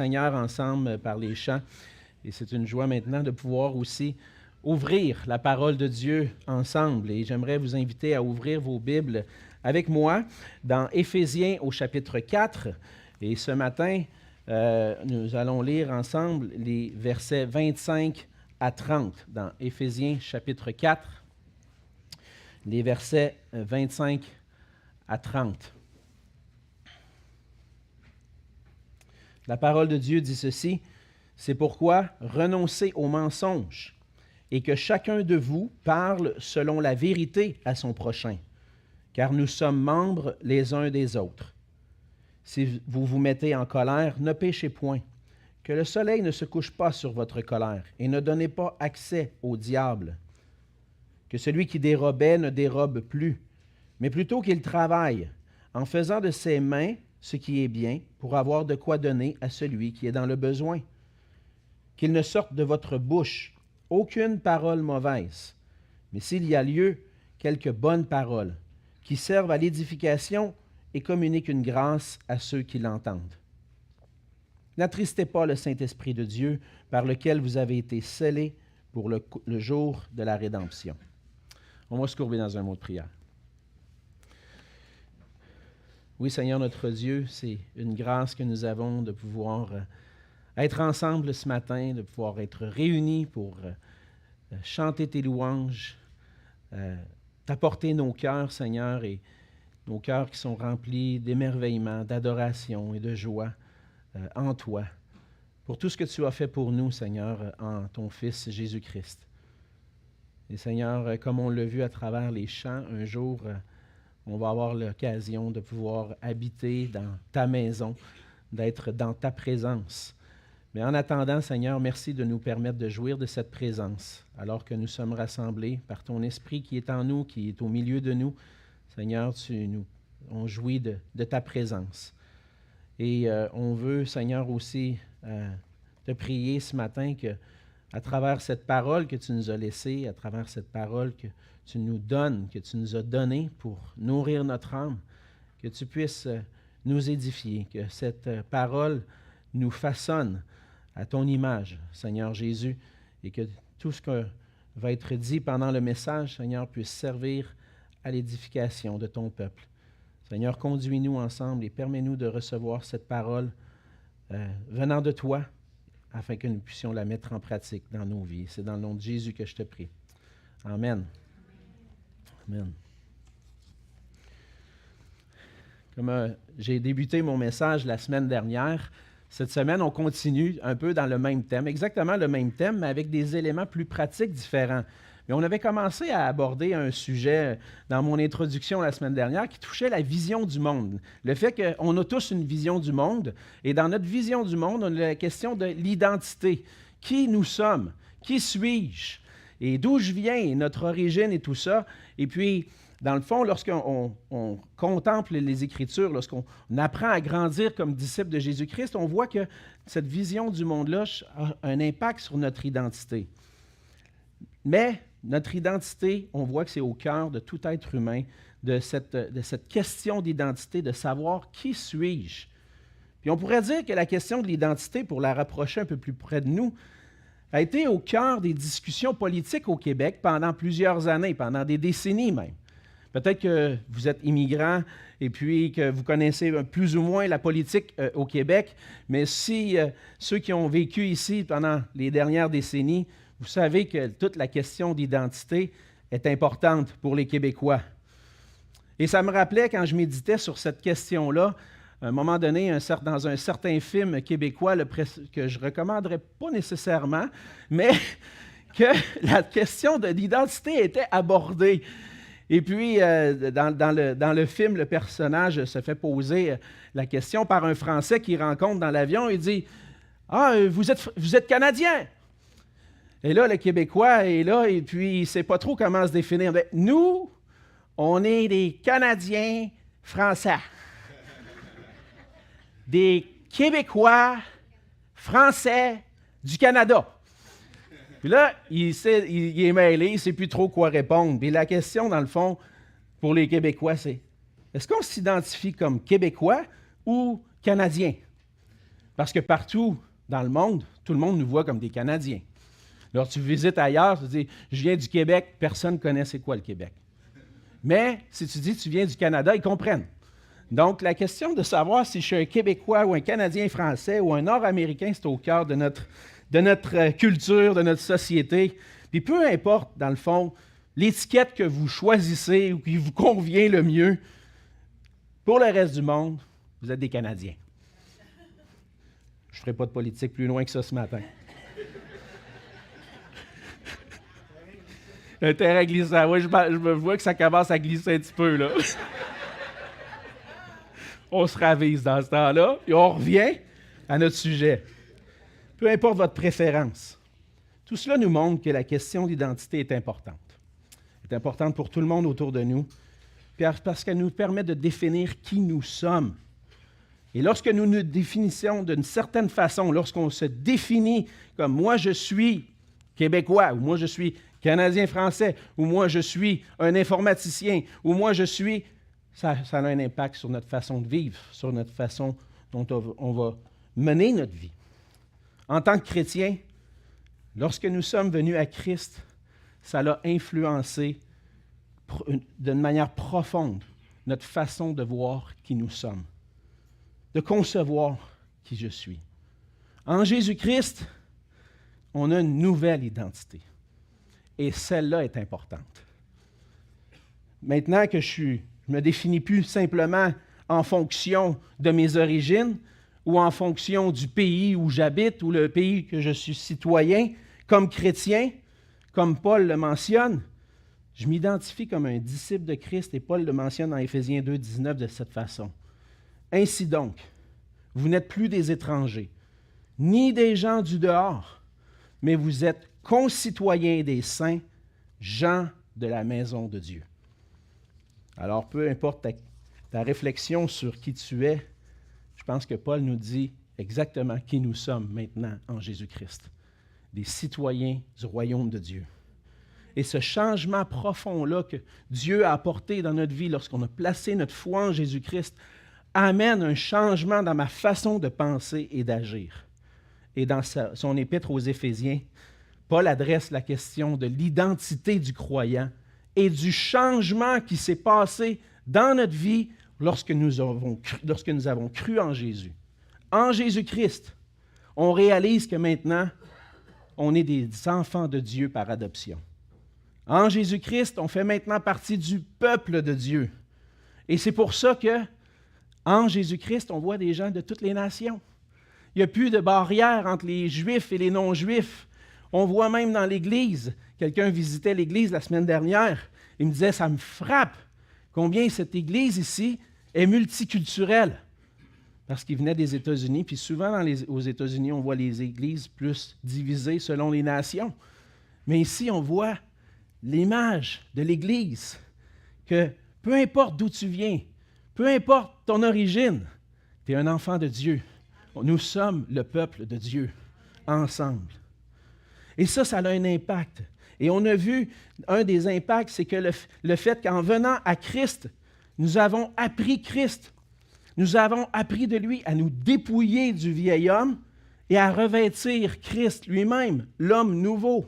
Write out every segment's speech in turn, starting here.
Seigneur ensemble par les chants. Et c'est une joie maintenant de pouvoir aussi ouvrir la parole de Dieu ensemble. Et j'aimerais vous inviter à ouvrir vos Bibles avec moi dans Éphésiens au chapitre 4. Et ce matin, nous allons lire ensemble les versets 25 à 30 dans Éphésiens chapitre 4, les versets 25 à 30. La parole de Dieu dit ceci: « C'est pourquoi renoncez aux mensonges et que chacun de vous parle selon la vérité à son prochain, car nous sommes membres les uns des autres. Si vous vous mettez en colère, ne péchez point, que le soleil ne se couche pas sur votre colère, et ne donnez pas accès au diable. Que celui qui dérobait ne dérobe plus, mais plutôt qu'il travaille, en faisant de ses mains ce qui est bien, pour avoir de quoi donner à celui qui est dans le besoin. Qu'il ne sorte de votre bouche aucune parole mauvaise, mais s'il y a lieu, quelques bonnes paroles, qui servent à l'édification et communiquent une grâce à ceux qui l'entendent. N'attristez pas le Saint-Esprit de Dieu, par lequel vous avez été scellés pour le jour de la rédemption. » On va se courber dans un mot de prière. Oui, Seigneur notre Dieu, c'est une grâce que nous avons de pouvoir être ensemble ce matin, de pouvoir être réunis pour chanter tes louanges, t'apporter nos cœurs, Seigneur, et nos cœurs qui sont remplis d'émerveillement, d'adoration et de joie en toi, pour tout ce que tu as fait pour nous, Seigneur, en ton Fils Jésus-Christ. Et Seigneur, comme on l'a vu à travers les chants, un jour, on va avoir l'occasion de pouvoir habiter dans ta maison, d'être dans ta présence. Mais en attendant, Seigneur, merci de nous permettre de jouir de cette présence, alors que nous sommes rassemblés par ton Esprit qui est en nous, qui est au milieu de nous. Seigneur, on jouit de ta présence. Et on veut, Seigneur, aussi te prier ce matin que, à travers cette parole que tu nous as laissée, à travers cette parole que tu nous donnes, que tu nous as donnée pour nourrir notre âme, que tu puisses nous édifier, que cette parole nous façonne à ton image, Seigneur Jésus, et que tout ce que va être dit pendant le message, Seigneur, puisse servir à l'édification de ton peuple. Seigneur, conduis-nous ensemble et permets-nous de recevoir cette parole venant de toi, afin que nous puissions la mettre en pratique dans nos vies. C'est dans le nom de Jésus que je te prie. Amen. Amen. Comme j'ai débuté mon message la semaine dernière, cette semaine, on continue un peu dans le même thème, exactement le même thème, mais avec des éléments plus pratiques différents. Mais on avait commencé à aborder un sujet dans mon introduction la semaine dernière qui touchait la vision du monde. Le fait qu'on a tous une vision du monde, et dans notre vision du monde, on a la question de l'identité. Qui nous sommes? Qui suis-je? Et d'où je viens, et notre origine et tout ça. Et puis, dans le fond, lorsqu'on contemple les Écritures, lorsqu'on apprend à grandir comme disciple de Jésus-Christ, on voit que cette vision du monde-là a un impact sur notre identité. Mais notre identité, on voit que c'est au cœur de tout être humain, de cette question d'identité, de savoir qui suis-je. Puis on pourrait dire que la question de l'identité, pour la rapprocher un peu plus près de nous, a été au cœur des discussions politiques au Québec pendant plusieurs années, pendant des décennies même. Peut-être que vous êtes immigrant et puis que vous connaissez plus ou moins la politique au Québec, mais si ceux qui ont vécu ici pendant les dernières décennies, vous savez que toute la question d'identité est importante pour les Québécois. Et ça me rappelait, quand je méditais sur cette question-là, à un moment donné, dans un certain film québécois, que je ne recommanderais pas nécessairement, mais que la question de l'identité était abordée. Et puis, dans le film, le personnage se fait poser la question par un Français qu'il rencontre dans l'avion. Il dit « Ah, vous êtes Canadien! » Et là, le Québécois est là, et puis il ne sait pas trop comment se définir. Mais nous, on est des Canadiens français. Des Québécois français du Canada. Puis là, il est mêlé, il ne sait plus trop quoi répondre. Puis la question, dans le fond, pour les Québécois, c'est: est-ce qu'on s'identifie comme Québécois ou Canadien? Parce que partout dans le monde, tout le monde nous voit comme des Canadiens. Lorsque tu visites ailleurs, tu dis « Je viens du Québec », personne ne connaît c'est quoi le Québec. Mais si tu dis « Tu viens du Canada », ils comprennent. Donc, la question de savoir si je suis un Québécois ou un Canadien français ou un Nord-Américain, c'est au cœur de notre culture, de notre société. Puis peu importe, dans le fond, l'étiquette que vous choisissez ou qui vous convient le mieux, pour le reste du monde, vous êtes des Canadiens. Je ne ferai pas de politique plus loin que ça ce matin. Un terrain glissant. Oui, je me vois que ça commence à glisser un petit peu, là. On se ravise dans ce temps-là, et on revient à notre sujet. Peu importe votre préférence. Tout cela nous montre que la question d'identité est importante. Elle est importante pour tout le monde autour de nous, parce qu'elle nous permet de définir qui nous sommes. Et lorsque nous nous définissons d'une certaine façon, lorsqu'on se définit comme « moi, je suis Québécois » ou « moi, je suis Canadien-Français » ou « moi, je suis un informaticien » ou « moi, je suis… » Ça a un impact sur notre façon de vivre, sur notre façon dont on va mener notre vie. En tant que chrétien, lorsque nous sommes venus à Christ, ça l'a influencé d'une manière profonde notre façon de voir qui nous sommes, de concevoir qui je suis. En Jésus-Christ, on a une nouvelle identité. Et celle-là est importante. Maintenant que je ne me définis plus simplement en fonction de mes origines ou en fonction du pays où j'habite ou le pays que je suis citoyen, comme chrétien, comme Paul le mentionne, je m'identifie comme un disciple de Christ et Paul le mentionne dans Éphésiens 2, 19 de cette façon. Ainsi donc, vous n'êtes plus des étrangers, ni des gens du dehors, mais vous êtes concitoyens des saints, gens de la maison de Dieu. Alors, peu importe ta réflexion sur qui tu es, je pense que Paul nous dit exactement qui nous sommes maintenant en Jésus-Christ, des citoyens du royaume de Dieu. Et ce changement profond-là que Dieu a apporté dans notre vie lorsqu'on a placé notre foi en Jésus-Christ amène un changement dans ma façon de penser et d'agir. Et dans son épître aux Éphésiens, Paul adresse la question de l'identité du croyant et du changement qui s'est passé dans notre vie lorsque nous avons cru en Jésus. En Jésus-Christ, on réalise que maintenant, on est des enfants de Dieu par adoption. En Jésus-Christ, on fait maintenant partie du peuple de Dieu. Et c'est pour ça que, en Jésus-Christ, on voit des gens de toutes les nations. Il n'y a plus de barrière entre les Juifs et les non-Juifs. On voit même dans l'Église, quelqu'un visitait l'Église la semaine dernière, il me disait, ça me frappe combien cette Église ici est multiculturelle. Parce qu'il venait des États-Unis, puis souvent aux États-Unis, on voit les églises plus divisées selon les nations. Mais ici, on voit l'image de l'Église, que peu importe d'où tu viens, peu importe ton origine, tu es un enfant de Dieu. Nous sommes le peuple de Dieu, ensemble. Et ça a un impact. Et on a vu, un des impacts, c'est que le fait qu'en venant à Christ, nous avons appris Christ. Nous avons appris de lui à nous dépouiller du vieil homme et à revêtir Christ lui-même, l'homme nouveau.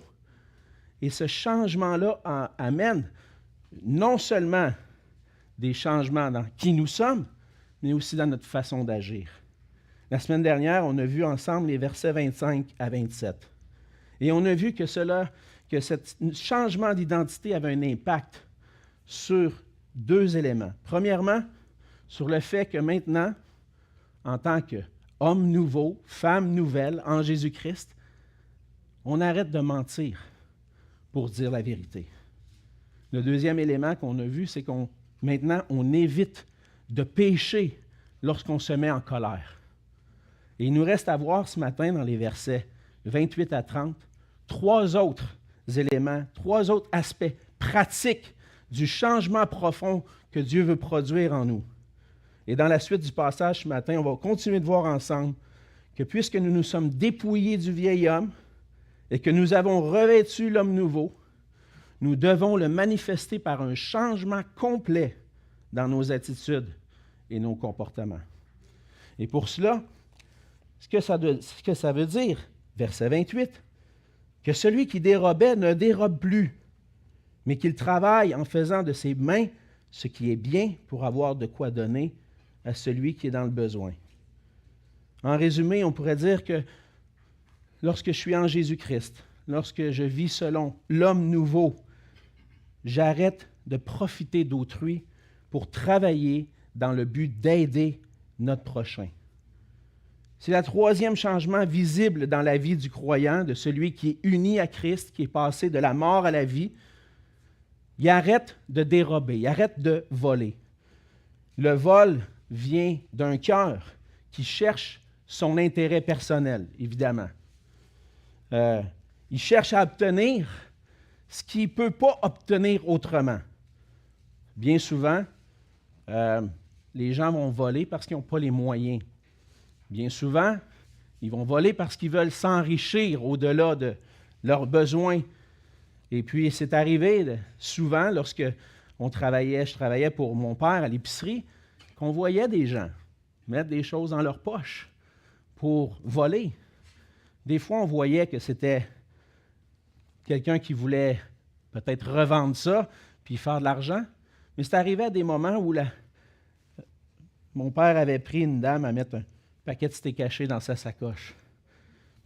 Et ce changement-là amène non seulement des changements dans qui nous sommes, mais aussi dans notre façon d'agir. La semaine dernière, on a vu ensemble les versets 25 à 27. Et on a vu que ce changement d'identité avait un impact sur deux éléments. Premièrement, sur le fait que maintenant, en tant qu'homme nouveau, femme nouvelle en Jésus-Christ, on arrête de mentir pour dire la vérité. Le deuxième élément qu'on a vu, c'est maintenant, on évite de pécher lorsqu'on se met en colère. Et il nous reste à voir ce matin dans les versets 28 à 30, trois autres éléments, trois autres aspects pratiques du changement profond que Dieu veut produire en nous. Et dans la suite du passage ce matin, on va continuer de voir ensemble que puisque nous nous sommes dépouillés du vieil homme et que nous avons revêtu l'homme nouveau, nous devons le manifester par un changement complet dans nos attitudes et nos comportements. Et pour cela, ce que ça veut dire, verset 28, que celui qui dérobait ne dérobe plus, mais qu'il travaille en faisant de ses mains ce qui est bien pour avoir de quoi donner à celui qui est dans le besoin. En résumé, on pourrait dire que lorsque je suis en Jésus-Christ, lorsque je vis selon l'homme nouveau, j'arrête de profiter d'autrui pour travailler dans le but d'aider notre prochain. C'est le troisième changement visible dans la vie du croyant, de celui qui est uni à Christ, qui est passé de la mort à la vie. Il arrête de dérober, il arrête de voler. Le vol vient d'un cœur qui cherche son intérêt personnel, évidemment. Il cherche à obtenir ce qu'il ne peut pas obtenir autrement. Bien souvent, les gens vont voler parce qu'ils n'ont pas les moyens. Bien souvent, ils vont voler parce qu'ils veulent s'enrichir au-delà de leurs besoins. Et puis, c'est arrivé souvent, lorsque je travaillais pour mon père à l'épicerie, qu'on voyait des gens mettre des choses dans leur poche pour voler. Des fois, on voyait que c'était quelqu'un qui voulait peut-être revendre ça puis faire de l'argent. Mais c'est arrivé à des moments où mon père avait pris une dame à mettre un paquet de steak haché dans sa sacoche.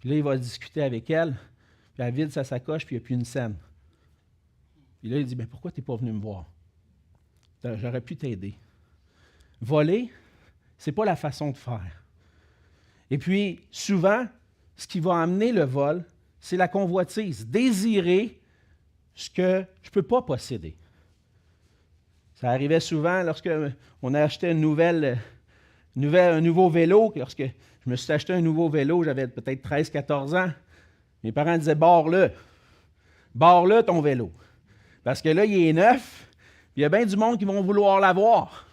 Puis là, il va discuter avec elle, puis elle vide sa sacoche, puis il n'y a plus une scène. Puis là, il dit, « Pourquoi tu n'es pas venu me voir? J'aurais pu t'aider. » Voler, ce n'est pas la façon de faire. Et puis, souvent, ce qui va amener le vol, c'est la convoitise, désirer ce que je ne peux pas posséder. Ça arrivait souvent lorsque on a acheté un nouveau vélo. Lorsque je me suis acheté un nouveau vélo, j'avais peut-être 13-14 ans. Mes parents disaient, barre-le ton vélo. Parce que là, il est neuf, puis il y a bien du monde qui vont vouloir l'avoir.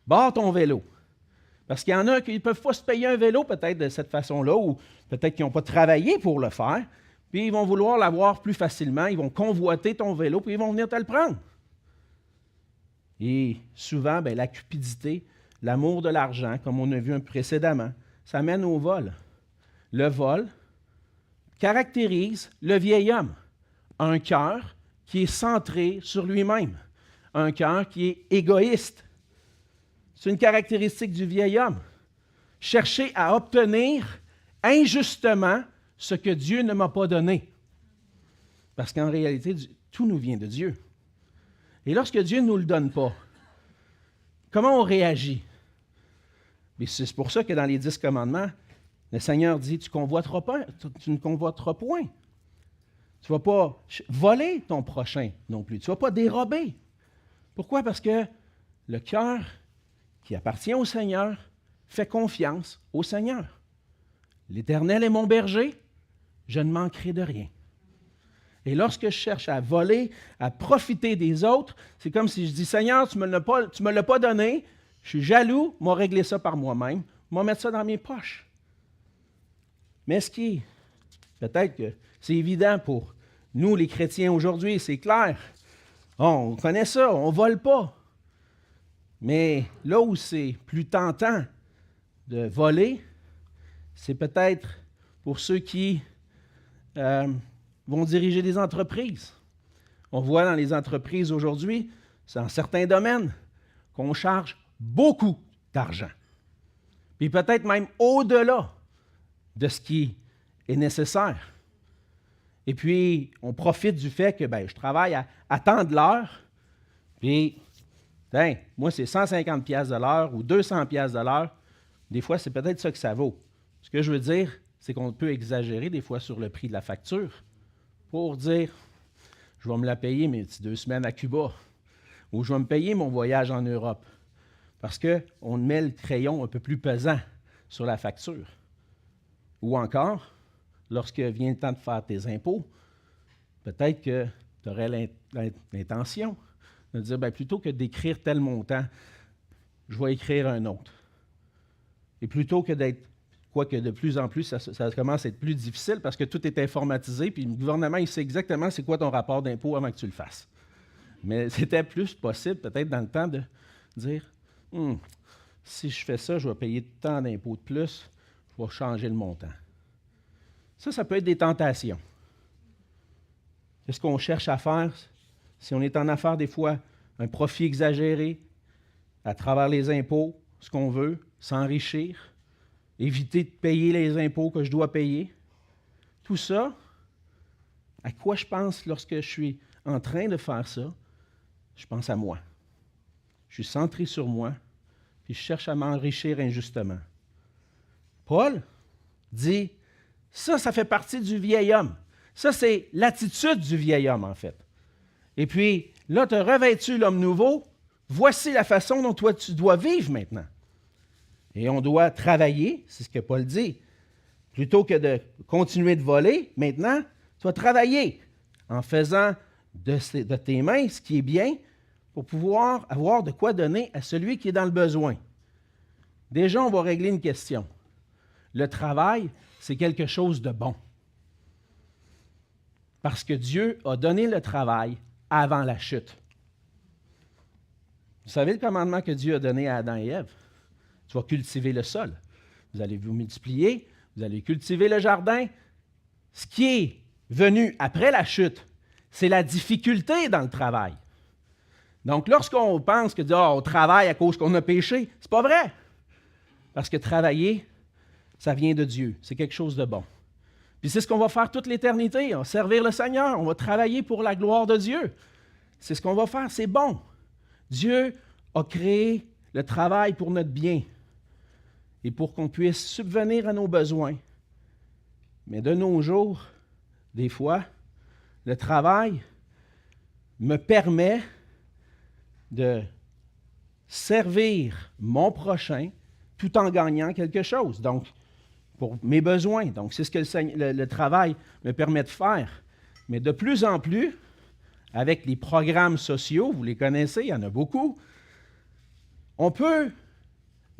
Barre ton vélo. Parce qu'il y en a qui ne peuvent pas se payer un vélo peut-être de cette façon-là, ou peut-être qu'ils n'ont pas travaillé pour le faire, puis ils vont vouloir l'avoir plus facilement, ils vont convoiter ton vélo, puis ils vont venir te le prendre. Et souvent, la cupidité, l'amour de l'argent, comme on a vu précédemment, ça mène au vol. Le vol caractérise le vieil homme, un cœur qui est centré sur lui-même, un cœur qui est égoïste. C'est une caractéristique du vieil homme. Chercher à obtenir injustement ce que Dieu ne m'a pas donné. Parce qu'en réalité, tout nous vient de Dieu. Et lorsque Dieu ne nous le donne pas, comment on réagit? Mais c'est pour ça que dans les 10 commandements, le Seigneur dit, tu ne convoiteras point. Tu ne vas pas voler ton prochain non plus. Tu ne vas pas dérober. Pourquoi? Parce que le cœur qui appartient au Seigneur fait confiance au Seigneur. L'Éternel est mon berger, je ne manquerai de rien. Et lorsque je cherche à voler, à profiter des autres, c'est comme si je dis, Seigneur, tu ne me l'as pas donné, je suis jaloux, je vais régler ça par moi-même, je vais mettre ça dans mes poches. Mais ce qui est, peut-être que c'est évident pour nous les chrétiens aujourd'hui, c'est clair, on connaît ça, on ne vole pas. Mais là où c'est plus tentant de voler, c'est peut-être pour ceux qui vont diriger des entreprises. On voit dans les entreprises aujourd'hui, c'est dans certains domaines, qu'on charge beaucoup d'argent. Puis peut-être même au-delà de ce qui est nécessaire. Et puis, on profite du fait que je travaille à tant de l'heure, puis, moi, c'est 150 pièces de l'heure ou 200 pièces de l'heure. Des fois, c'est peut-être ça que ça vaut. Ce que je veux dire, c'est qu'on peut exagérer des fois sur le prix de la facture pour dire, je vais me la payer mes 2 semaines à Cuba, ou je vais me payer mon voyage en Europe. Parce qu'on met le crayon un peu plus pesant sur la facture. Ou encore, lorsque vient le temps de faire tes impôts, peut-être que tu aurais l'intention de dire, plutôt que d'écrire tel montant, je vais écrire un autre. Et plutôt que d'être, quoique de plus en plus, ça commence à être plus difficile parce que tout est informatisé, puis le gouvernement, il sait exactement c'est quoi ton rapport d'impôt avant que tu le fasses. Mais c'était plus possible, peut-être dans le temps, de dire, si je fais ça, je vais payer tant d'impôts de plus, je vais changer le montant. Ça peut être des tentations. Qu'est-ce qu'on cherche à faire? Si on est en affaires, des fois, un profit exagéré, à travers les impôts, ce qu'on veut, s'enrichir, éviter de payer les impôts que je dois payer. Tout ça, à quoi je pense lorsque je suis en train de faire ça? Je pense à moi. Je suis centré sur moi, puis je cherche à m'enrichir injustement. Paul dit, ça fait partie du vieil homme. Ça, c'est l'attitude du vieil homme, en fait. Et puis, là, tu as revêtu l'homme nouveau. Voici la façon dont toi, tu dois vivre maintenant. Et on doit travailler, c'est ce que Paul dit. Plutôt que de continuer de voler, maintenant, tu vas travailler en faisant de tes mains ce qui est bien pour pouvoir avoir de quoi donner à celui qui est dans le besoin. Déjà, on va régler une question. Le travail, c'est quelque chose de bon. Parce que Dieu a donné le travail avant la chute. Vous savez le commandement que Dieu a donné à Adam et Ève? Tu vas cultiver le sol. Vous allez vous multiplier, vous allez cultiver le jardin. Ce qui est venu après la chute, c'est la difficulté dans le travail. Donc, lorsqu'on pense que on travaille à cause qu'on a péché, c'est pas vrai. Parce que travailler, ça vient de Dieu. C'est quelque chose de bon. Puis c'est ce qu'on va faire toute l'éternité. On va servir le Seigneur. On va travailler pour la gloire de Dieu. C'est ce qu'on va faire. C'est bon. Dieu a créé le travail pour notre bien et pour qu'on puisse subvenir à nos besoins. Mais de nos jours, des fois, le travail me permet de servir mon prochain tout en gagnant quelque chose. Donc, pour mes besoins. Donc, c'est ce que le travail me permet de faire. Mais de plus en plus, avec les programmes sociaux, vous les connaissez, il y en a beaucoup, on peut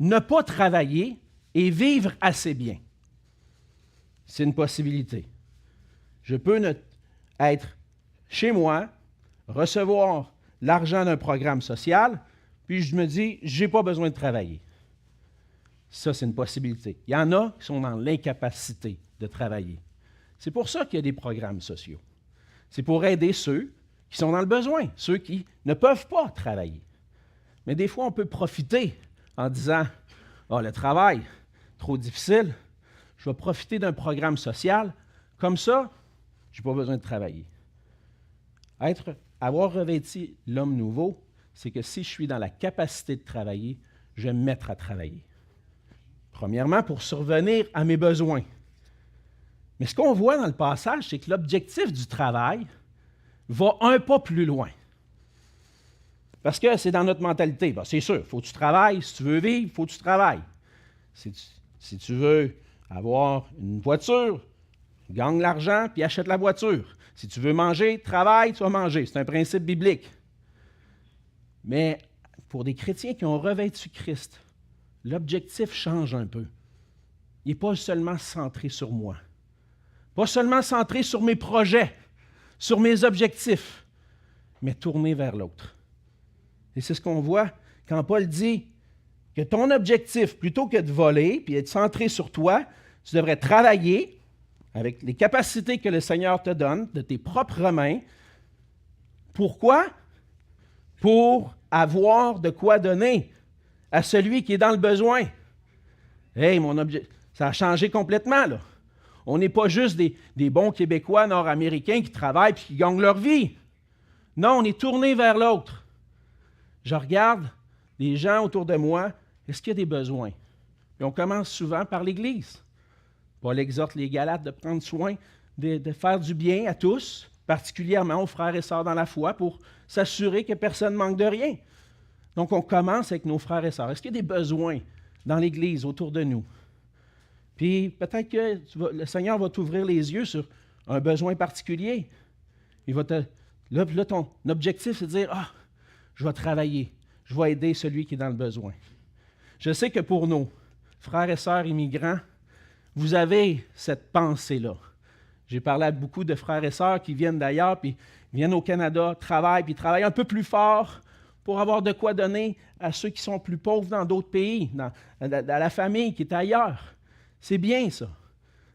ne pas travailler et vivre assez bien. C'est une possibilité. Je peux être chez moi, recevoir l'argent d'un programme social, puis je me dis, je n'ai pas besoin de travailler. Ça, c'est une possibilité. Il y en a qui sont dans l'incapacité de travailler. C'est pour ça qu'il y a des programmes sociaux. C'est pour aider ceux qui sont dans le besoin, ceux qui ne peuvent pas travailler. Mais des fois, on peut profiter en disant « Ah, le travail, trop difficile, je vais profiter d'un programme social, comme ça, je n'ai pas besoin de travailler. » Avoir revêtu l'homme nouveau, c'est que si je suis dans la capacité de travailler, je vais me mettre à travailler. Premièrement, pour survenir à mes besoins. Mais ce qu'on voit dans le passage, c'est que l'objectif du travail va un pas plus loin. Parce que c'est dans notre mentalité. Ben, c'est sûr, il faut que tu travailles. Si tu veux vivre, il faut que tu travailles. Si tu veux avoir une voiture, gagne l'argent puis achète la voiture. Si tu veux manger, travaille, tu vas manger. C'est un principe biblique. Mais pour des chrétiens qui ont revêtu Christ, l'objectif change un peu. Il n'est pas seulement centré sur moi. Pas seulement centré sur mes projets, sur mes objectifs, mais tourné vers l'autre. Et c'est ce qu'on voit quand Paul dit que ton objectif, plutôt que de voler puis être centré sur toi, tu devrais travailler avec les capacités que le Seigneur te donne, de tes propres mains. Pourquoi? Pour avoir de quoi donner à celui qui est dans le besoin. Hey, ça a changé complètement, là. On n'est pas juste des bons Québécois nord-américains qui travaillent et qui gagnent leur vie. Non, on est tourné vers l'autre. Je regarde les gens autour de moi, est-ce qu'il y a des besoins? Et on commence souvent par l'Église. Paul exhorte les Galates de prendre soin, de faire du bien à tous, particulièrement aux frères et sœurs dans la foi, pour s'assurer que personne ne manque de rien. Donc, on commence avec nos frères et sœurs. Est-ce qu'il y a des besoins dans l'Église autour de nous? Puis, peut-être que le Seigneur va t'ouvrir les yeux sur un besoin particulier. Il va là, ton objectif, c'est de dire, « Ah, je vais travailler. Je vais aider celui qui est dans le besoin. » Je sais que pour nos frères et sœurs immigrants, vous avez cette pensée-là. J'ai parlé à beaucoup de frères et sœurs qui viennent d'ailleurs, puis viennent au Canada, travaillent, puis travaillent un peu plus fort pour avoir de quoi donner à ceux qui sont plus pauvres dans d'autres pays, à la famille qui est ailleurs. C'est bien ça,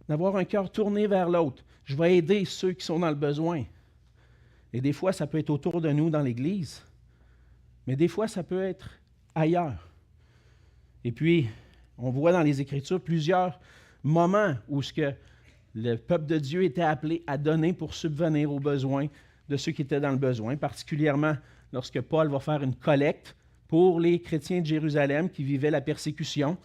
d'avoir un cœur tourné vers l'autre. Je vais aider ceux qui sont dans le besoin. Et des fois, ça peut être autour de nous dans l'Église, mais des fois, ça peut être ailleurs. Et puis, on voit dans les Écritures plusieurs moments où le peuple de Dieu était appelé à donner pour subvenir aux besoins de ceux qui étaient dans le besoin, particulièrement lorsque Paul va faire une collecte pour les chrétiens de Jérusalem qui vivaient la persécution.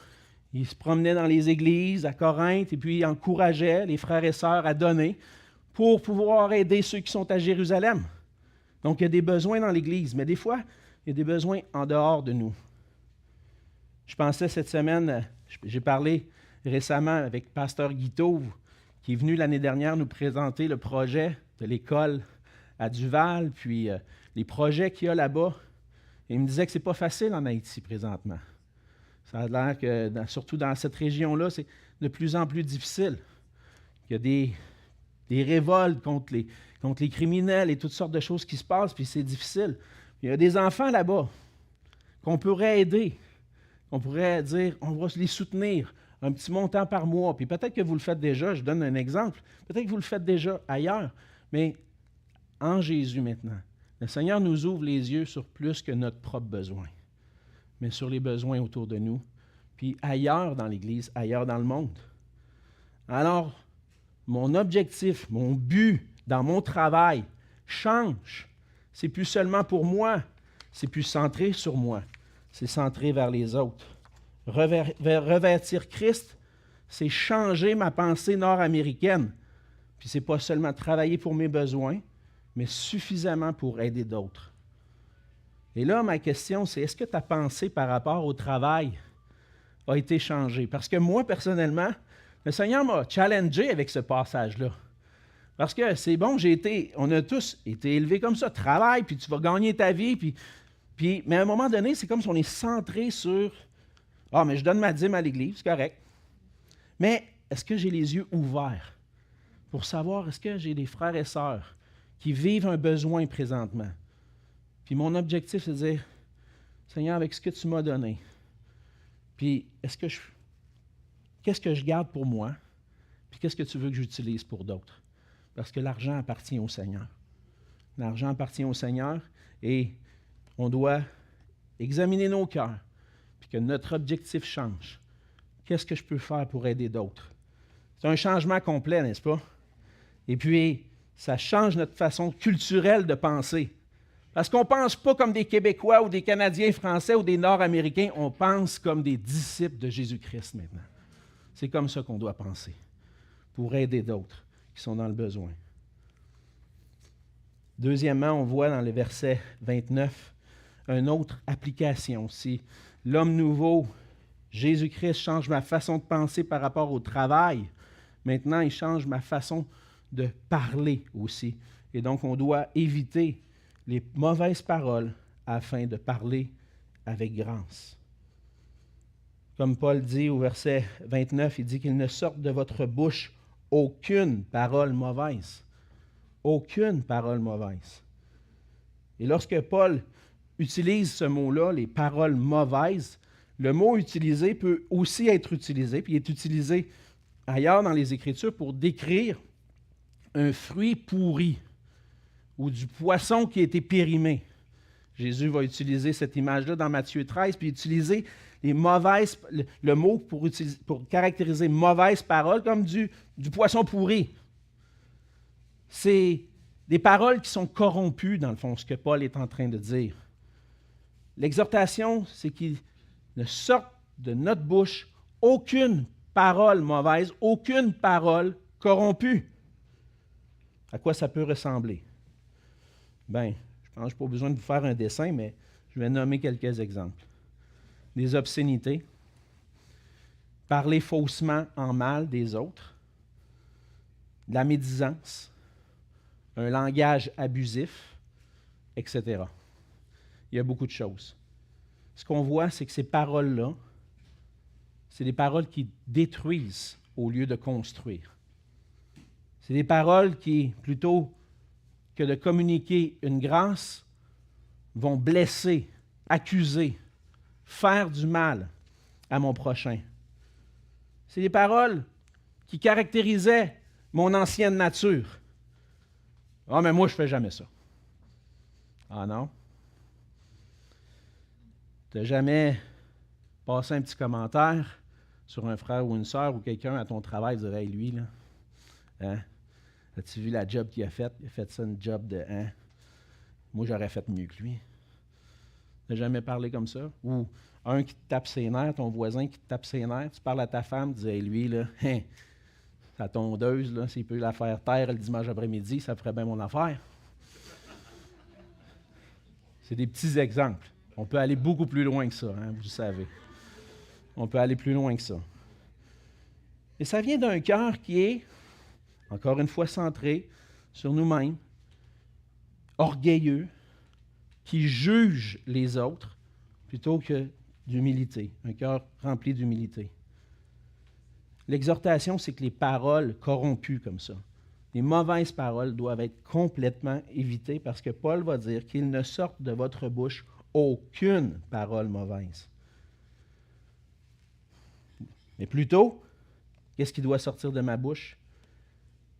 Il se promenait dans les églises à Corinthe et puis il encourageait les frères et sœurs à donner pour pouvoir aider ceux qui sont à Jérusalem. Donc, il y a des besoins dans l'Église, mais des fois, il y a des besoins en dehors de nous. Je pensais cette semaine, j'ai parlé récemment avec Pasteur Guiteau, qui est venu l'année dernière nous présenter le projet de l'école à Duval, puis les projets qu'il y a là-bas. Et il me disait que ce n'est pas facile en Haïti présentement. Ça a l'air que, surtout dans cette région-là, c'est de plus en plus difficile. Il y a des révoltes contre les criminels et toutes sortes de choses qui se passent, puis c'est difficile. Il y a des enfants là-bas qu'on pourrait aider, qu'on pourrait dire, on va les soutenir, un petit montant par mois. Puis peut-être que vous le faites déjà, je donne un exemple, peut-être que vous le faites déjà ailleurs, mais en Jésus maintenant, le Seigneur nous ouvre les yeux sur plus que notre propre besoin, mais sur les besoins autour de nous, puis ailleurs dans l'Église, ailleurs dans le monde. Alors, mon objectif, mon but dans mon travail change. C'est plus seulement pour moi, c'est plus centré sur moi, c'est centré vers les autres. Revêtir Christ, c'est changer ma pensée nord-américaine. Puis c'est pas seulement travailler pour mes besoins, mais suffisamment pour aider d'autres. Et là, ma question, c'est est-ce que ta pensée par rapport au travail a été changée? Parce que moi, personnellement, le Seigneur m'a challengé avec ce passage-là. Parce que c'est bon, on a tous été élevés comme ça, travaille, puis tu vas gagner ta vie, mais à un moment donné, c'est comme si on est centré sur « Ah, mais je donne ma dîme à l'Église, c'est correct. » Mais est-ce que j'ai les yeux ouverts pour savoir est-ce que j'ai des frères et sœurs qui vivent un besoin présentement? Puis mon objectif, c'est de dire « Seigneur, avec ce que tu m'as donné, puis qu'est-ce que je garde pour moi, puis qu'est-ce que tu veux que j'utilise pour d'autres? » Parce que l'argent appartient au Seigneur. L'argent appartient au Seigneur et on doit examiner nos cœurs, puis que notre objectif change. Qu'est-ce que je peux faire pour aider d'autres? C'est un changement complet, n'est-ce pas? Et puis, ça change notre façon culturelle de penser. Parce qu'on ne pense pas comme des Québécois ou des Canadiens français ou des Nord-Américains, on pense comme des disciples de Jésus-Christ maintenant. C'est comme ça qu'on doit penser, pour aider d'autres qui sont dans le besoin. Deuxièmement, on voit dans le verset 29 une autre application. Si l'homme nouveau, Jésus-Christ, change ma façon de penser par rapport au travail, maintenant, il change ma façon de parler aussi. Et donc, on doit éviter les mauvaises paroles afin de parler avec grâce. Comme Paul dit au verset 29, il dit qu'il ne sorte de votre bouche aucune parole mauvaise. Aucune parole mauvaise. Et lorsque Paul utilise ce mot-là, les paroles mauvaises, le mot utilisé peut aussi être utilisé, puis il est utilisé ailleurs dans les Écritures pour décrire un fruit pourri ou du poisson qui a été périmé. Jésus va utiliser cette image-là dans Matthieu 13, puis utiliser le mot pour caractériser mauvaise parole comme du poisson pourri. C'est des paroles qui sont corrompues, dans le fond, ce que Paul est en train de dire. L'exhortation, c'est qu'il ne sorte de notre bouche aucune parole mauvaise, aucune parole corrompue. À quoi ça peut ressembler? Bien, je pense que je n'ai pas besoin de vous faire un dessin, mais je vais nommer quelques exemples. Des obscénités, parler faussement en mal des autres, de la médisance, un langage abusif, etc. Il y a beaucoup de choses. Ce qu'on voit, c'est que ces paroles-là, c'est des paroles qui détruisent au lieu de construire. C'est des paroles qui, plutôt que de communiquer une grâce, vont blesser, accuser, faire du mal à mon prochain. C'est les paroles qui caractérisaient mon ancienne nature. Ah, mais moi, je ne fais jamais ça. Ah non? Tu n'as jamais passé un petit commentaire sur un frère ou une sœur ou quelqu'un à ton travail, dire hey, lui, là, hein? As-tu vu la job qu'il a faite? Il a fait ça, une job de hein? Moi, j'aurais fait mieux que lui. Tu n'as jamais parlé comme ça? Ou un qui te tape ses nerfs, ton voisin qui te tape ses nerfs, tu parles à ta femme, tu dis hey, lui, là, hein, sa tondeuse, là, s'il peut la faire taire le dimanche après-midi, ça ferait bien mon affaire. C'est des petits exemples. On peut aller beaucoup plus loin que ça, hein, vous le savez. On peut aller plus loin que ça. Et ça vient d'un cœur qui est, encore une fois, centré sur nous-mêmes, orgueilleux, qui juge les autres plutôt que d'humilité, un cœur rempli d'humilité. L'exhortation, c'est que les paroles corrompues comme ça, les mauvaises paroles doivent être complètement évitées parce que Paul va dire qu'il ne sorte de votre bouche aucune parole mauvaise. Mais plutôt, qu'est-ce qui doit sortir de ma bouche?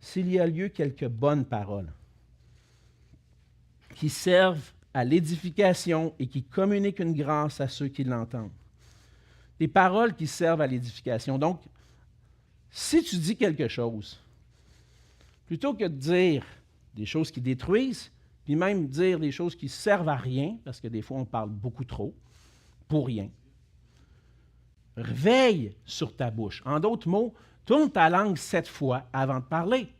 S'il y a lieu, quelques bonnes paroles qui servent à l'édification et qui communiquent une grâce à ceux qui l'entendent. Des paroles qui servent à l'édification. Donc, si tu dis quelque chose, plutôt que de dire des choses qui détruisent, puis même dire des choses qui servent à rien, parce que des fois on parle beaucoup trop, pour rien, veille sur ta bouche. En d'autres mots, tourne ta langue 7 fois avant de parler.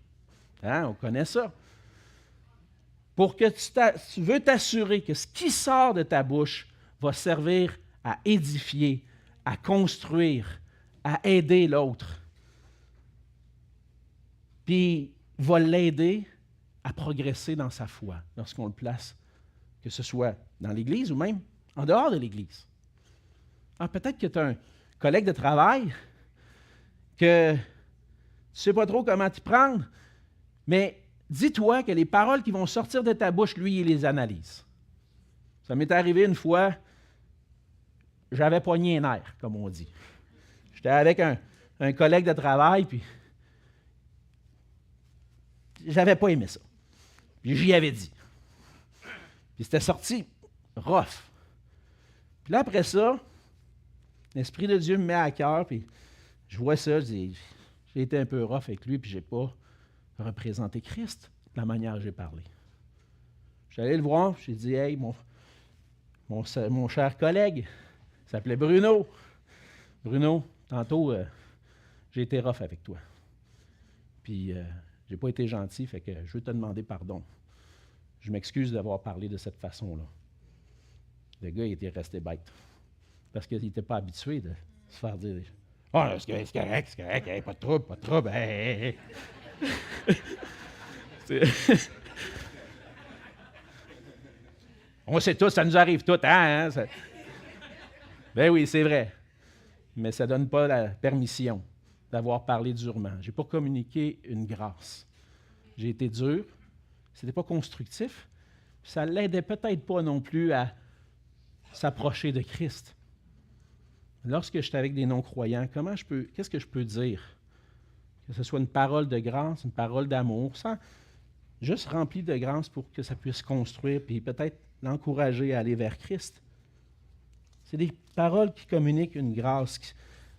Hein, on connaît ça. Pour que tu veux t'assurer que ce qui sort de ta bouche va servir à édifier, à construire, à aider l'autre. Puis va l'aider à progresser dans sa foi lorsqu'on le place, que ce soit dans l'Église ou même en dehors de l'Église. Ah, peut-être que tu as un collègue de travail que tu ne sais pas trop comment t'y prendre, mais dis-toi que les paroles qui vont sortir de ta bouche, lui, il les analyse. Ça m'est arrivé une fois, j'avais pogné un nerf, comme on dit. J'étais avec un collègue de travail, puis j'avais pas aimé ça. Puis j'y avais dit. Puis c'était sorti rough. Puis là, après ça, l'Esprit de Dieu me met à cœur, puis je vois ça, je dis, j'ai été un peu rough avec lui, puis je n'ai pas représenté Christ de la manière dont j'ai parlé. Je suis allé le voir, j'ai dit, hey, mon cher collègue, il s'appelait Bruno. Bruno, tantôt, j'ai été rough avec toi. Puis, j'ai pas été gentil, fait que je veux te demander pardon. Je m'excuse d'avoir parlé de cette façon-là. Le gars, il était resté bête. Parce qu'il n'était pas habitué de se faire dire « Ah, c'est correct, hey, pas de trouble, hey. » On sait tous, ça nous arrive tous, hein? Ben oui, c'est vrai. Mais ça ne donne pas la permission d'avoir parlé durement. Je n'ai pas communiqué une grâce. J'ai été dur, ce n'était pas constructif, ça ne l'aidait peut-être pas non plus à s'approcher de Christ. Lorsque je suis avec des non-croyants, qu'est-ce que je peux dire? Que ce soit une parole de grâce, une parole d'amour, juste rempli de grâce pour que ça puisse construire, puis peut-être l'encourager à aller vers Christ. C'est des paroles qui communiquent une grâce.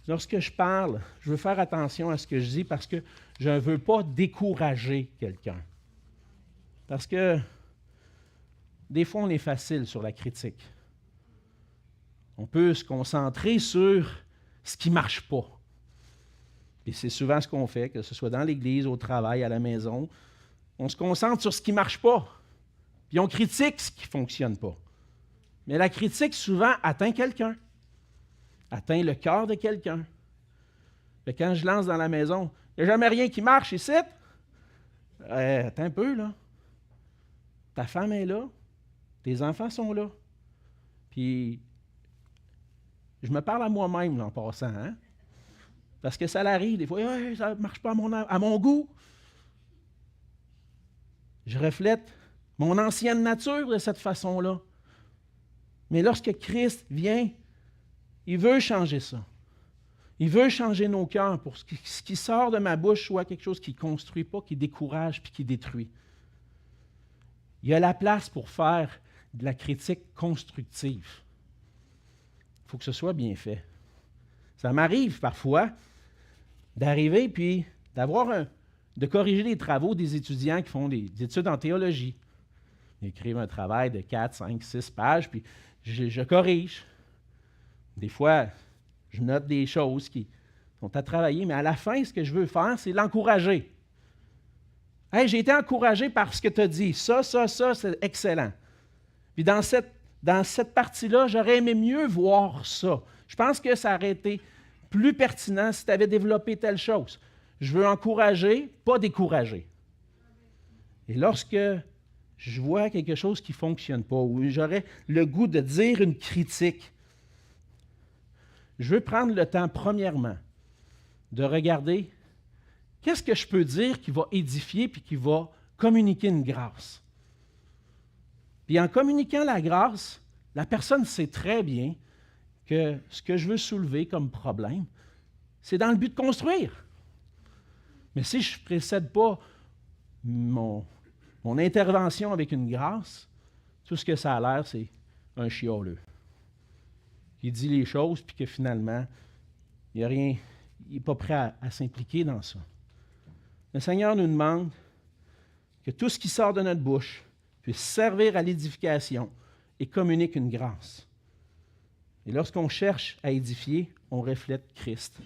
Lorsque je parle, je veux faire attention à ce que je dis parce que je ne veux pas décourager quelqu'un. Parce que des fois, on est facile sur la critique. On peut se concentrer sur ce qui ne marche pas. Et c'est souvent ce qu'on fait, que ce soit dans l'Église, au travail, à la maison. On se concentre sur ce qui ne marche pas. Puis on critique ce qui ne fonctionne pas. Mais la critique, souvent, atteint quelqu'un. Atteint le cœur de quelqu'un. Mais quand je lance dans la maison, il n'y a jamais rien qui marche ici. Attends un peu, là. Ta femme est là. Tes enfants sont là. Puis, je me parle à moi-même là, en passant, hein? Parce que ça l'arrive, des fois, ça ne marche pas à mon goût. Je reflète mon ancienne nature de cette façon-là. Mais lorsque Christ vient, il veut changer ça. Il veut changer nos cœurs pour ce qui sort de ma bouche soit quelque chose qui ne construit pas, qui décourage puis qui détruit. Il y a la place pour faire de la critique constructive. Il faut que ce soit bien fait. Ça m'arrive parfois d'arriver puis de corriger les travaux des étudiants qui font des études en théologie. Ils écrivent un travail de 4, 5, 6 pages, puis je corrige. Des fois, je note des choses qui sont à travailler, mais à la fin, ce que je veux faire, c'est l'encourager. Hey, j'ai été encouragé par ce que tu as dit. Ça, c'est excellent. Puis dans cette partie-là, j'aurais aimé mieux voir ça. Je pense que ça aurait été plus pertinent si tu avais développé telle chose. Je veux encourager, pas décourager. Et lorsque je vois quelque chose qui ne fonctionne pas, ou j'aurais le goût de dire une critique, je veux prendre le temps, premièrement, de regarder qu'est-ce que je peux dire qui va édifier puis qui va communiquer une grâce. Puis en communiquant la grâce, la personne sait très bien que ce que je veux soulever comme problème, c'est dans le but de construire. Mais si je ne précède pas mon intervention avec une grâce, tout ce que ça a l'air, c'est un chioleux. Il dit les choses, puis que finalement, il n'est pas prêt à s'impliquer dans ça. Le Seigneur nous demande que tout ce qui sort de notre bouche puisse servir à l'édification et communique une grâce. Et lorsqu'on cherche à édifier, on reflète Christ,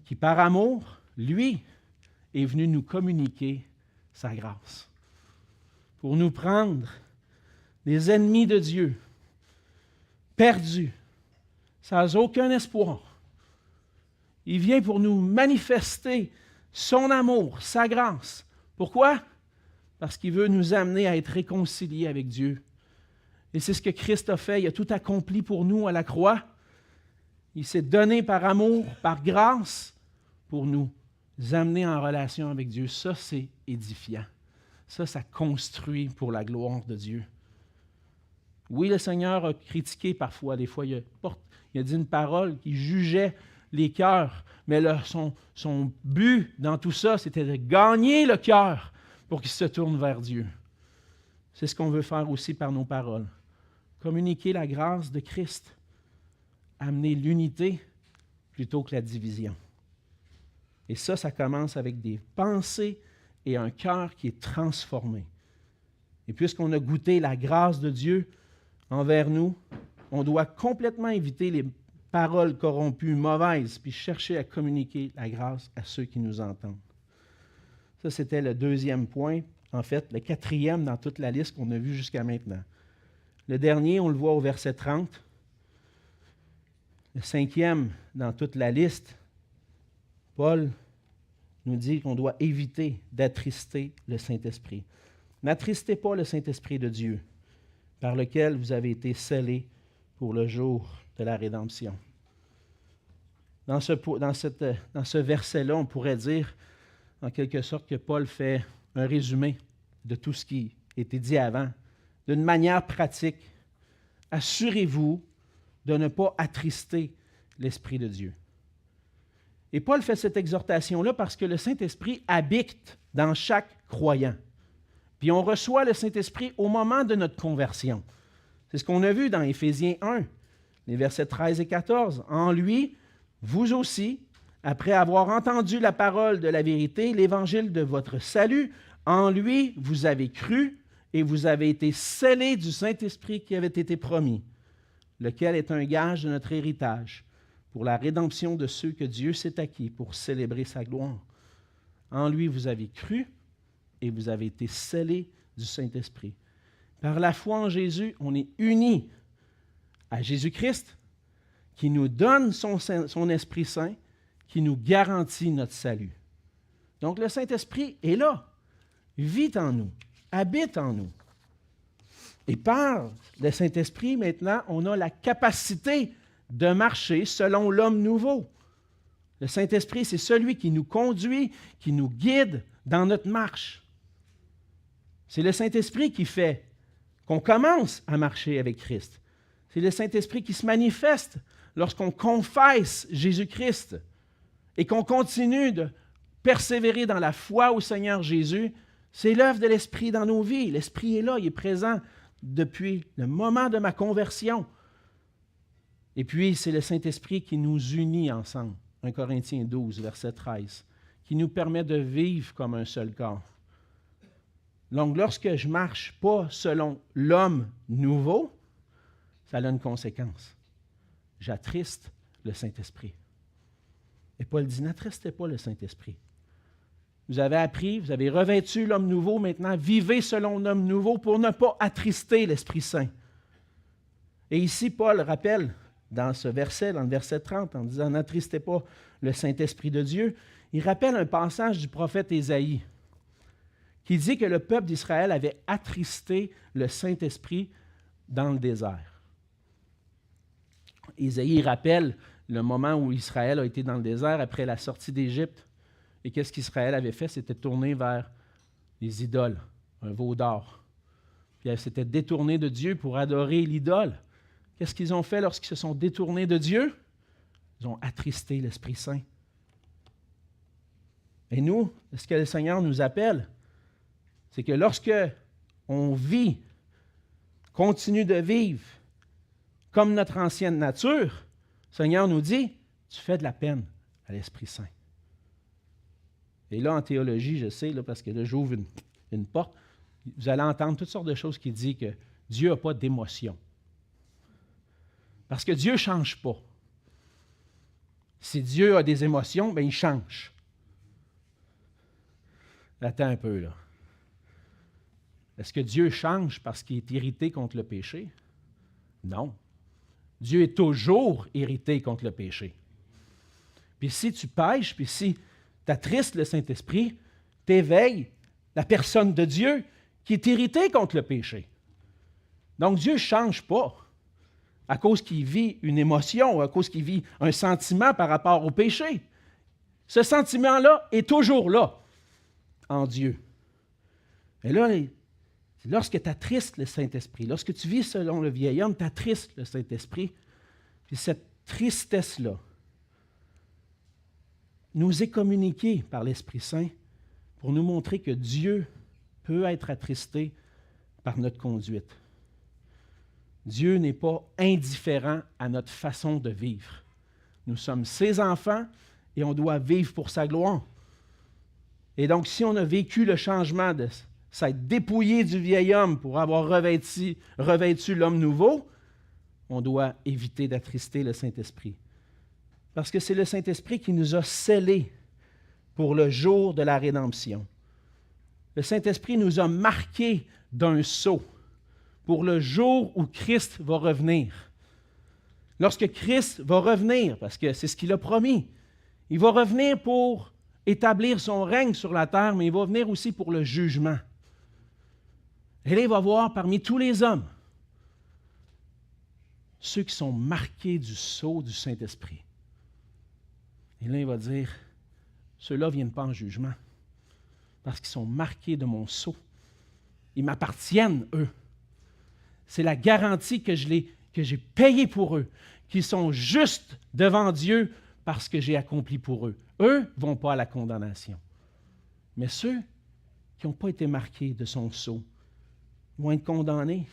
qui par amour, lui, est venu nous communiquer sa grâce, pour nous prendre des ennemis de Dieu, perdus, sans aucun espoir. Il vient pour nous manifester son amour, sa grâce. Pourquoi? Parce qu'il veut nous amener à être réconciliés avec Dieu. Et c'est ce que Christ a fait. Il a tout accompli pour nous à la croix. Il s'est donné par amour, par grâce, pour nous amener en relation avec Dieu. Ça, c'est édifiant. Ça construit pour la gloire de Dieu. Oui, le Seigneur a critiqué parfois. Des fois, il a dit une parole qui jugeait les cœurs. Mais son but dans tout ça, c'était de gagner le cœur pour qu'il se tourne vers Dieu. C'est ce qu'on veut faire aussi par nos paroles. Communiquer la grâce de Christ. Amener l'unité plutôt que la division. Et ça commence avec des pensées et un cœur qui est transformé. Et puisqu'on a goûté la grâce de Dieu envers nous, on doit complètement éviter les paroles corrompues, mauvaises, puis chercher à communiquer la grâce à ceux qui nous entendent. Ça, c'était le deuxième point. En fait, le quatrième dans toute la liste qu'on a vue jusqu'à maintenant. Le dernier, on le voit au verset 30. Le cinquième dans toute la liste, Paul nous dit qu'on doit éviter d'attrister le Saint-Esprit. N'attristez pas le Saint-Esprit de Dieu, par lequel vous avez été scellés pour le jour de la rédemption. Dans ce verset-là, on pourrait dire, en quelque sorte, que Paul fait un résumé de tout ce qui a été dit avant. D'une manière pratique, assurez-vous de ne pas attrister l'Esprit de Dieu. Et Paul fait cette exhortation-là parce que le Saint-Esprit habite dans chaque croyant. Puis on reçoit le Saint-Esprit au moment de notre conversion. C'est ce qu'on a vu dans Éphésiens 1, les versets 13 et 14. En lui, vous aussi, après avoir entendu la parole de la vérité, l'évangile de votre salut, en lui, vous avez cru et vous avez été scellés du Saint-Esprit qui avait été promis, lequel est un gage de notre héritage pour la rédemption de ceux que Dieu s'est acquis pour célébrer sa gloire. En lui, vous avez cru et vous avez été scellés du Saint-Esprit. Par la foi en Jésus, on est unis à Jésus-Christ qui nous donne son Esprit Saint, qui nous garantit notre salut. Donc le Saint-Esprit est là, vit en nous, habite en nous. Et par le Saint-Esprit, maintenant, on a la capacité de marcher selon l'homme nouveau. Le Saint-Esprit, c'est celui qui nous conduit, qui nous guide dans notre marche. C'est le Saint-Esprit qui fait qu'on commence à marcher avec Christ. C'est le Saint-Esprit qui se manifeste lorsqu'on confesse Jésus-Christ et qu'on continue de persévérer dans la foi au Seigneur Jésus, c'est l'œuvre de l'Esprit dans nos vies. L'Esprit est là, il est présent depuis le moment de ma conversion. Et puis, c'est le Saint-Esprit qui nous unit ensemble. 1 Corinthiens 12, verset 13, qui nous permet de vivre comme un seul corps. Donc, lorsque je ne marche pas selon l'homme nouveau, ça a une conséquence. J'attriste le Saint-Esprit. Et Paul dit, n'attristez pas le Saint-Esprit. Vous avez appris, vous avez revêtu l'homme nouveau, maintenant vivez selon l'homme nouveau pour ne pas attrister l'Esprit Saint. Et ici, Paul rappelle dans ce verset, dans le verset 30, en disant « N'attristez pas le Saint-Esprit de Dieu », il rappelle un passage du prophète Ésaïe qui dit que le peuple d'Israël avait attristé le Saint-Esprit dans le désert. Ésaïe rappelle le moment où Israël a été dans le désert après la sortie d'Égypte. Et qu'est-ce qu'Israël avait fait? C'était tourné vers les idoles, un veau d'or. Puis elle s'était détournée de Dieu pour adorer l'idole. Qu'est-ce qu'ils ont fait lorsqu'ils se sont détournés de Dieu? Ils ont attristé l'Esprit Saint. Et nous, ce que le Seigneur nous appelle, c'est que lorsque on vit, continue de vivre comme notre ancienne nature, le Seigneur nous dit, tu fais de la peine à l'Esprit Saint. Et là, en théologie, je sais, là, parce que là, j'ouvre une porte, vous allez entendre toutes sortes de choses qui disent que Dieu n'a pas d'émotion. Parce que Dieu ne change pas. Si Dieu a des émotions, bien, il change. Attends un peu, là. Est-ce que Dieu change parce qu'il est irrité contre le péché? Non. Dieu est toujours irrité contre le péché. Puis si tu pêches, puis si tu attristes le Saint-Esprit, tu éveilles la personne de Dieu qui est irritée contre le péché. Donc Dieu ne change pas à cause qu'il vit une émotion, à cause qu'il vit un sentiment par rapport au péché. Ce sentiment-là est toujours là en Dieu. Et là, lorsque tu attristes le Saint-Esprit, lorsque tu vis selon le vieil homme, tu attristes le Saint-Esprit, puis cette tristesse-là nous est communiquée par l'Esprit Saint pour nous montrer que Dieu peut être attristé par notre conduite. Dieu n'est pas indifférent à notre façon de vivre. Nous sommes ses enfants et on doit vivre pour sa gloire. Et donc, si on a vécu le changement de s'être dépouillé du vieil homme pour avoir revêtu l'homme nouveau, on doit éviter d'attrister le Saint-Esprit. Parce que c'est le Saint-Esprit qui nous a scellés pour le jour de la rédemption. Le Saint-Esprit nous a marqués d'un sceau pour le jour où Christ va revenir. Lorsque Christ va revenir, parce que c'est ce qu'il a promis, il va revenir pour établir son règne sur la terre, mais il va venir aussi pour le jugement. Et là, il va voir parmi tous les hommes ceux qui sont marqués du sceau du Saint-Esprit. Et là, il va dire, ceux-là ne viennent pas en jugement parce qu'ils sont marqués de mon sceau. Ils m'appartiennent, eux. C'est la garantie que j'ai payée pour eux, qu'ils sont justes devant Dieu parce que j'ai accompli pour eux. Eux ne vont pas à la condamnation. Mais ceux qui n'ont pas été marqués de son sceau vont être condamnés.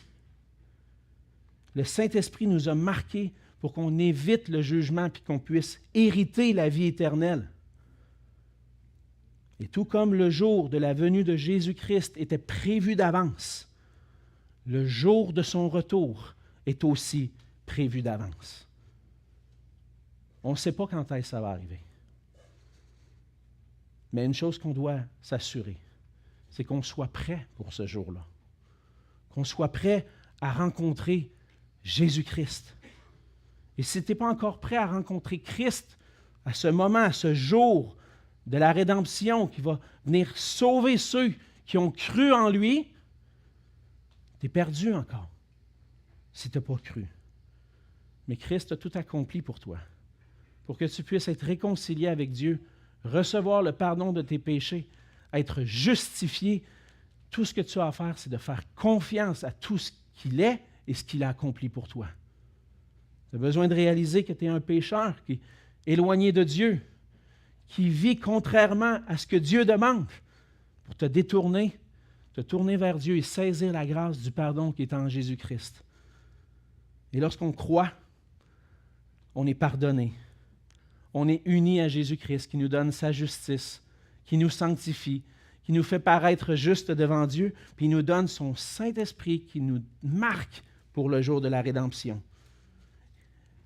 Le Saint-Esprit nous a marqués pour qu'on évite le jugement et qu'on puisse hériter la vie éternelle. Et tout comme le jour de la venue de Jésus-Christ était prévu d'avance, le jour de son retour est aussi prévu d'avance. On ne sait pas quand est-ce que ça va arriver. Mais une chose qu'on doit s'assurer, c'est qu'on soit prêt pour ce jour-là. Qu'on soit prêt à rencontrer Jésus-Christ. Et si tu n'es pas encore prêt à rencontrer Christ à ce moment, à ce jour de la rédemption qui va venir sauver ceux qui ont cru en lui, tu es perdu encore si tu n'as pas cru. Mais Christ a tout accompli pour toi, pour que tu puisses être réconcilié avec Dieu, recevoir le pardon de tes péchés, être justifié. Tout ce que tu as à faire, c'est de faire confiance à tout ce qu'il est et ce qu'il a accompli pour toi. Tu as besoin de réaliser que tu es un pécheur qui est éloigné de Dieu, qui vit contrairement à ce que Dieu demande pour te détourner, te tourner vers Dieu et saisir la grâce du pardon qui est en Jésus-Christ. Et lorsqu'on croit, on est pardonné. On est uni à Jésus-Christ qui nous donne sa justice, qui nous sanctifie, qui nous fait paraître juste devant Dieu, puis il nous donne son Saint-Esprit qui nous marque pour le jour de la rédemption.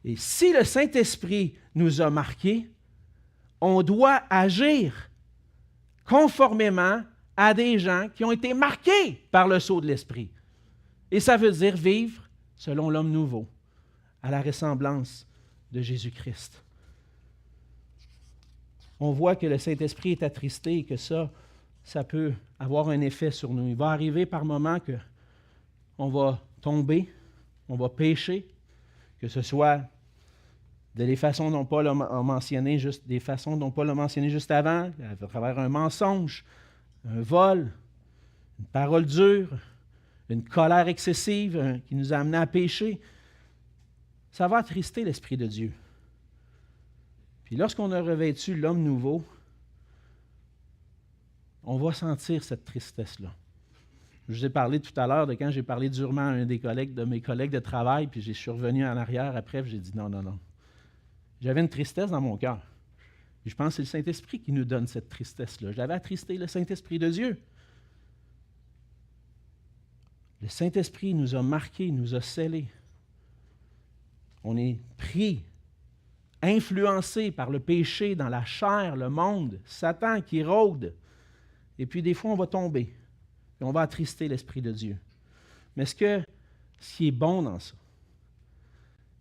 Et si le Saint-Esprit nous a marqués, on doit agir conformément à des gens qui ont été marqués par le sceau de l'Esprit. Et ça veut dire vivre selon l'homme nouveau, à la ressemblance de Jésus-Christ. On voit que le Saint-Esprit est attristé et que ça peut avoir un effet sur nous. Il va arriver par moments qu'on va tomber, on va pécher, que ce soit des façons dont Paul a mentionné juste avant, à travers un mensonge, un vol, une parole dure, une colère excessive qui nous a amenés à pécher. Ça va attrister l'Esprit de Dieu. Puis lorsqu'on a revêtu l'homme nouveau, on va sentir cette tristesse-là. Je vous ai parlé tout à l'heure de quand j'ai parlé durement à un de mes collègues de travail, puis je suis revenu en arrière après, puis j'ai dit non. J'avais une tristesse dans mon cœur. Et je pense que c'est le Saint-Esprit qui nous donne cette tristesse-là. J'avais attristé le Saint-Esprit de Dieu. Le Saint-Esprit nous a marqués, nous a scellés. On est pris, influencé par le péché dans la chair, le monde, Satan qui rôde. Et puis des fois, on va tomber. Et on va attrister l'Esprit de Dieu. Mais ce qui est bon dans ça,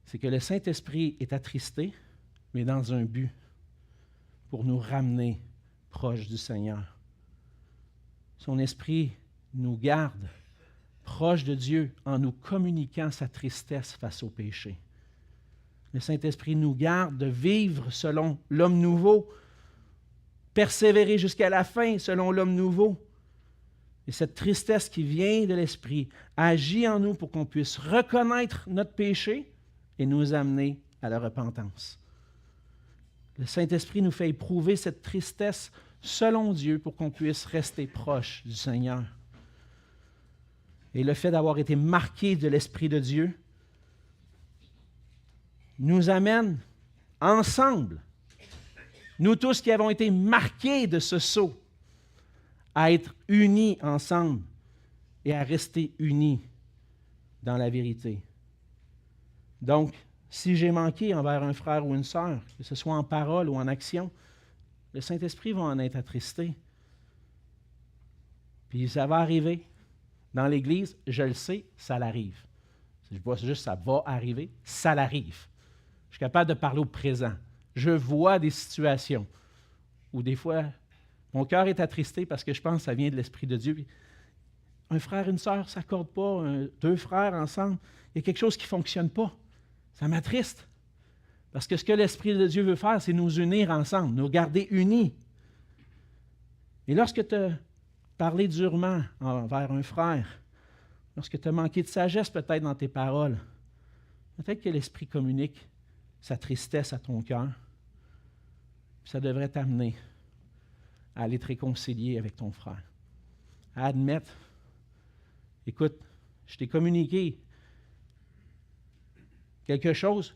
c'est que le Saint-Esprit est attristé, mais dans un but, pour nous ramener proches du Seigneur. Son Esprit nous garde proches de Dieu en nous communiquant sa tristesse face au péché. Le Saint-Esprit nous garde de vivre selon l'homme nouveau, persévérer jusqu'à la fin selon l'homme nouveau. Et cette tristesse qui vient de l'Esprit agit en nous pour qu'on puisse reconnaître notre péché et nous amener à la repentance. Le Saint-Esprit nous fait éprouver cette tristesse selon Dieu pour qu'on puisse rester proche du Seigneur. Et le fait d'avoir été marqué de l'Esprit de Dieu nous amène ensemble, nous tous qui avons été marqués de ce sceau, à être unis ensemble et à rester unis dans la vérité. Donc, si j'ai manqué envers un frère ou une sœur, que ce soit en parole ou en action, le Saint-Esprit va en être attristé. Puis ça va arriver. Dans l'Église, je le sais, ça l'arrive. Je ne vois juste ça va arriver, ça l'arrive. Je suis capable de parler au présent. Je vois des situations où des fois, mon cœur est attristé parce que je pense que ça vient de l'Esprit de Dieu. Puis, un frère et une sœur ne s'accordent pas, deux frères ensemble, il y a quelque chose qui ne fonctionne pas. Ça m'attriste. Parce que ce que l'Esprit de Dieu veut faire, c'est nous unir ensemble, nous garder unis. Et lorsque tu as parlé durement envers un frère, lorsque tu as manqué de sagesse peut-être dans tes paroles, peut-être que l'Esprit communique sa tristesse à ton cœur. Ça devrait t'amener à aller te réconcilier avec ton frère. À admettre, écoute, je t'ai communiqué quelque chose,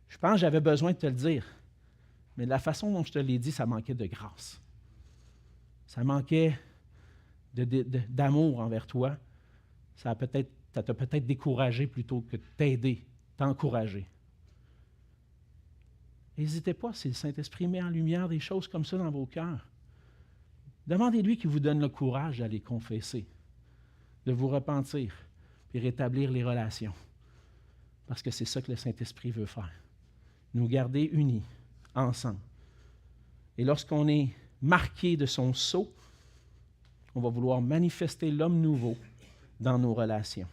je pense que j'avais besoin de te le dire. Mais de la façon dont je te l'ai dit, ça manquait de grâce. Ça manquait d'amour envers toi. Ça t'a peut-être découragé plutôt que de t'aider, t'encourager. N'hésitez pas, si le Saint-Esprit met en lumière des choses comme ça dans vos cœurs. Demandez-lui qu'il vous donne le courage d'aller confesser, de vous repentir, puis rétablir les relations. Parce que c'est ça que le Saint-Esprit veut faire. Nous garder unis, ensemble. Et lorsqu'on est marqué de son sceau, on va vouloir manifester l'homme nouveau dans nos relations.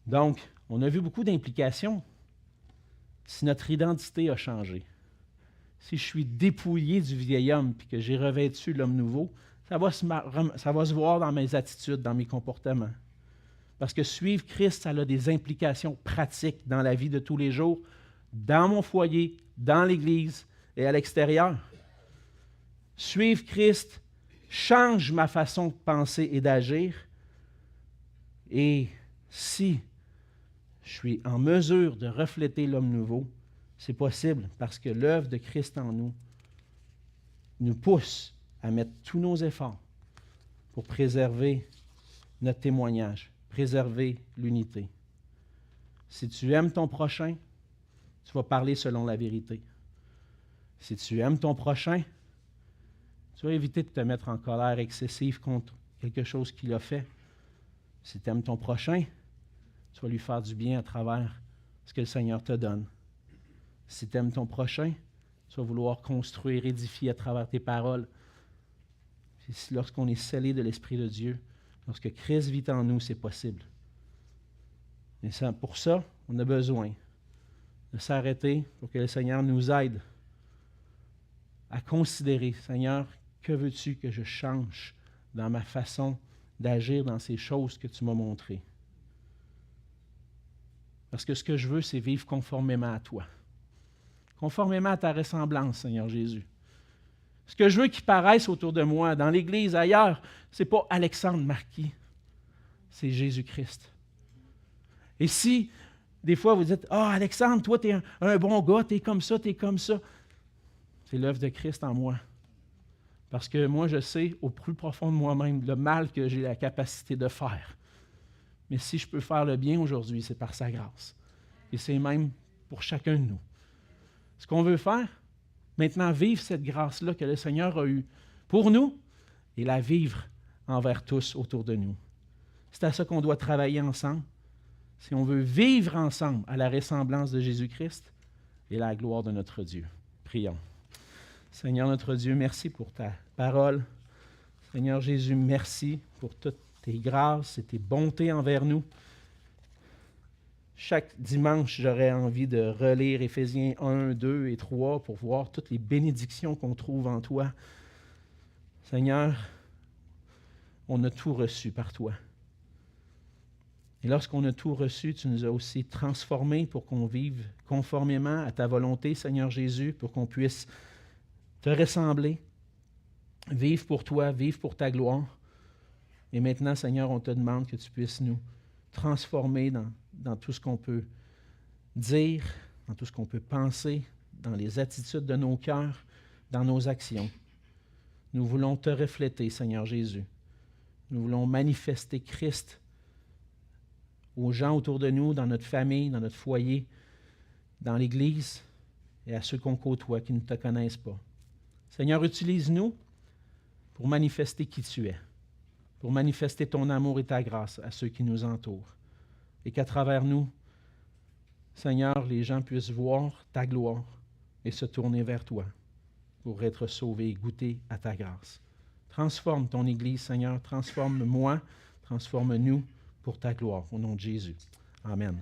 Donc, on a vu beaucoup d'implications. Si notre identité a changé, si je suis dépouillé du vieil homme et que j'ai revêtu l'homme nouveau, ça va se voir dans mes attitudes, dans mes comportements. Parce que suivre Christ, ça a des implications pratiques dans la vie de tous les jours, dans mon foyer, dans l'Église et à l'extérieur. Suivre Christ change ma façon de penser et d'agir. Et si je suis en mesure de refléter l'homme nouveau, c'est possible parce que l'œuvre de Christ en nous pousse à mettre tous nos efforts pour préserver notre témoignage, préserver l'unité. Si tu aimes ton prochain, tu vas parler selon la vérité. Si tu aimes ton prochain, tu vas éviter de te mettre en colère excessive contre quelque chose qu'il a fait. Si tu aimes ton prochain, tu vas lui faire du bien à travers ce que le Seigneur te donne. Si tu aimes ton prochain, tu vas vouloir construire, édifier à travers tes paroles. Lorsqu'on est scellé de l'Esprit de Dieu, lorsque Christ vit en nous, c'est possible. Et pour ça, on a besoin de s'arrêter pour que le Seigneur nous aide à considérer, Seigneur, que veux-tu que je change dans ma façon d'agir dans ces choses que tu m'as montrées? Parce que ce que je veux, c'est vivre conformément à toi. Conformément à ta ressemblance, Seigneur Jésus. Ce que je veux qu'il paraisse autour de moi, dans l'Église, ailleurs, ce n'est pas Alexandre Marquis, c'est Jésus-Christ. Et si, des fois, vous dites, « Ah, Alexandre, toi, tu es un bon gars, tu es comme ça, c'est l'œuvre de Christ en moi. Parce que moi, je sais, au plus profond de moi-même, le mal que j'ai la capacité de faire. Mais si je peux faire le bien aujourd'hui, c'est par sa grâce. Et c'est même pour chacun de nous. Ce qu'on veut faire, maintenant, vivre cette grâce-là que le Seigneur a eue pour nous et la vivre envers tous autour de nous. C'est à ça qu'on doit travailler ensemble. Si on veut vivre ensemble à la ressemblance de Jésus-Christ et la gloire de notre Dieu. Prions. Seigneur notre Dieu, merci pour ta parole. Seigneur Jésus, merci pour toutes tes grâces et tes bontés envers nous. Chaque dimanche, j'aurais envie de relire Éphésiens 1, 2 et 3 pour voir toutes les bénédictions qu'on trouve en toi. Seigneur, on a tout reçu par toi. Et lorsqu'on a tout reçu, tu nous as aussi transformés pour qu'on vive conformément à ta volonté, Seigneur Jésus, pour qu'on puisse te ressembler, vivre pour toi, vivre pour ta gloire. Et maintenant, Seigneur, on te demande que tu puisses nous transformer dans tout ce qu'on peut dire, dans tout ce qu'on peut penser, dans les attitudes de nos cœurs, dans nos actions. Nous voulons te refléter, Seigneur Jésus. Nous voulons manifester Christ aux gens autour de nous, dans notre famille, dans notre foyer, dans l'Église et à ceux qu'on côtoie qui ne te connaissent pas. Seigneur, utilise-nous pour manifester qui tu es, pour manifester ton amour et ta grâce à ceux qui nous entourent. Et qu'à travers nous, Seigneur, les gens puissent voir ta gloire et se tourner vers toi pour être sauvés et goûter à ta grâce. Transforme ton Église, Seigneur, transforme-moi, transforme-nous pour ta gloire, au nom de Jésus. Amen.